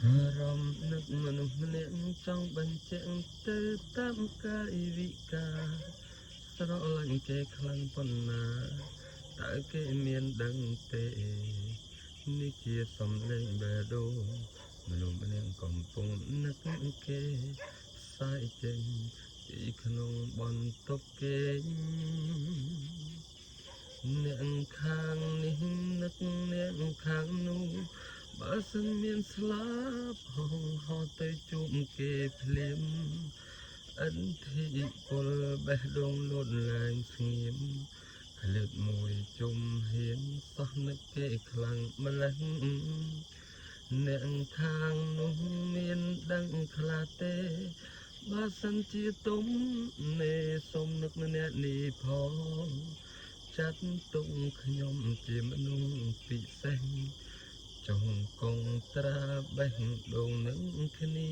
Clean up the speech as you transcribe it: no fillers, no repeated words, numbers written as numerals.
រំនឹកមនុស្សម្នាក់ចង់បញ្ជាក់ទៅតាមកាយវិការស្រឡាញ់គេខ្លាំងប៉ុណ្ណាតើគេមានដឹងទេនេះជាសំឡេងបេះដូងមនុស្សម្នាក់កំពុងនឹកគេផ្សាយចេញពីក្នុងបន្ទប់គេអ្នកខាងនេះនឹកអ្នកខាងនោះបើសិនមានស្លាប់ហងហោទៅជួបគេភ្លាមអន្តិពលបេះដូងលូតឡើងស្ងៀមក្លឹបមួយជុំហ៊ានសោះនឹកគេខ្លាំងម្លេះអ្នកខាងនោះមានដឹងខ្លះទេបើសិនជាទុំនេសុំនឹកអ្នកនេះផងចាត់ទុកខ្ញុំជាមនុស្សពិសេសចង់កងត្រាបេះដូងនឹងគ្នា